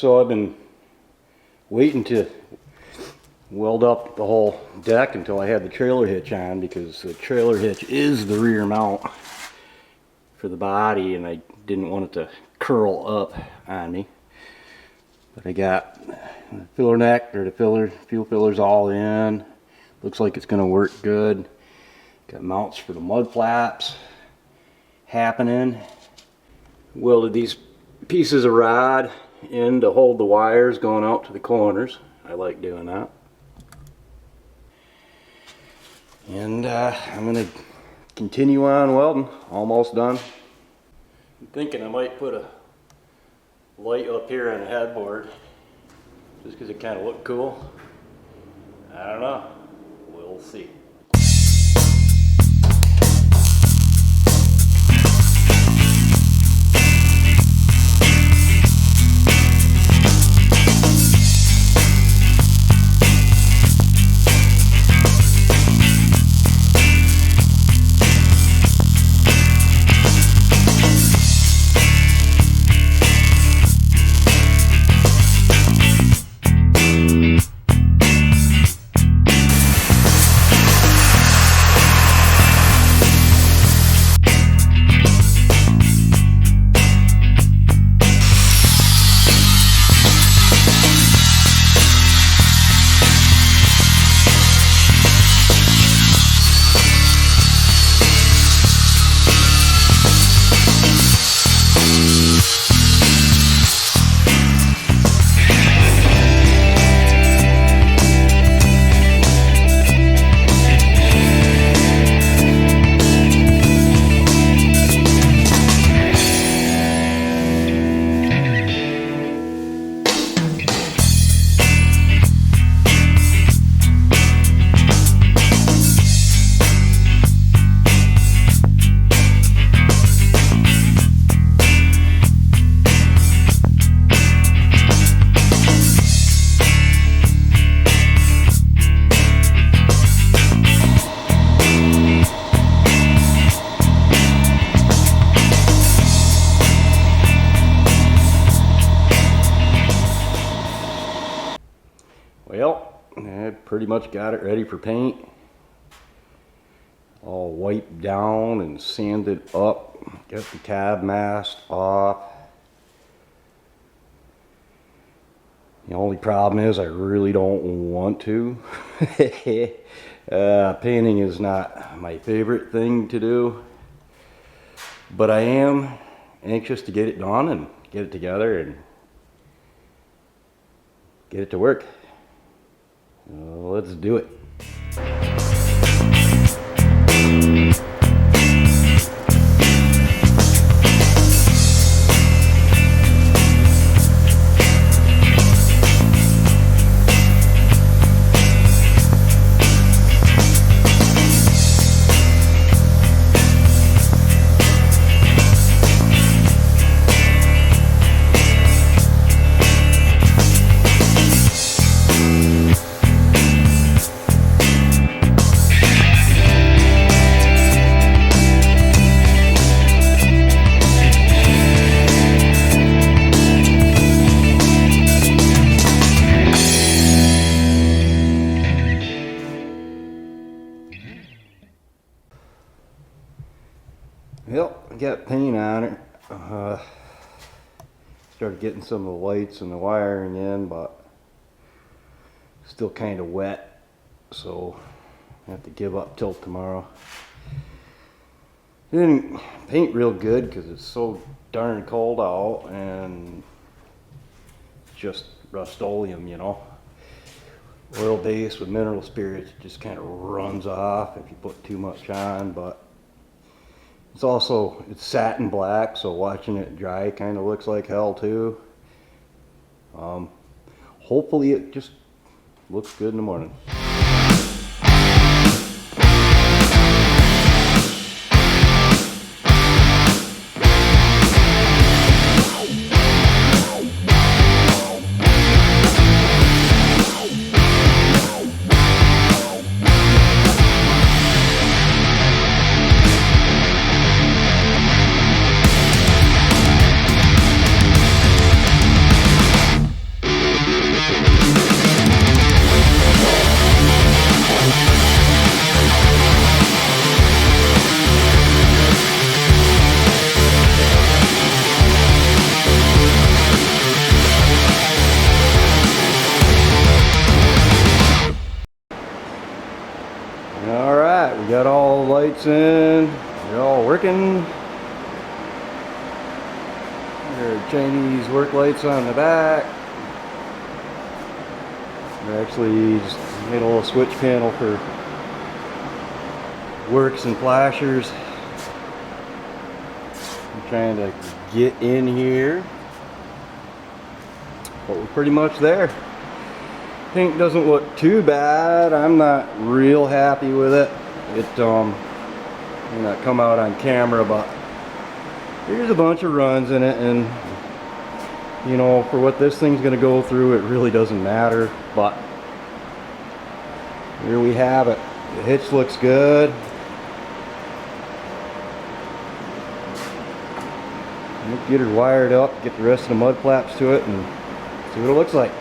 So I've been waiting to weld up the whole deck until I had the trailer hitch on, because the trailer hitch is the rear mount for the body and I didn't want it to curl up on me. But I got the filler neck, or the fuel fillers all in. Looks like it's going to work good. Got mounts for the mud flaps happening. Welded these pieces of rod in to hold the wires going out to the corners. I like doing that. And I'm going to continue on welding. Almost done. I'm thinking I might put a light up here on the headboard just because it kind of looked cool. I don't know. We'll see. Well, I pretty much got it ready for paint. All wiped down and sanded up. Got the cab mast off. The only problem is I really don't want to. Painting is not my favorite thing to do. But I am anxious to get it done and get it together and get it to work. Let's do it. Well, I got paint on it. Started getting some of the lights and the wiring in, but still kind of wet, so I have to give up till tomorrow. Didn't paint real good because it's so darn cold out, and just Rust-Oleum, you know. Oil base with mineral spirits just kind of runs off if you put too much on, but it's satin black, so watching it dry kind of looks like hell too. Hopefully it just looks good in the morning. all the lights in. They're all working. There are Chinese work lights on the back. They're actually just made a little switch panel for works and flashers. I'm trying to get in here, but we're pretty much there. Paint doesn't look too bad. I'm not real happy with it. It may not come out on camera, but there's a bunch of runs in it, and you know, for what this thing's gonna go through, it really doesn't matter. But here we have it. The hitch looks good. Get her wired up, get the rest of the mud flaps to it, and see what it looks like.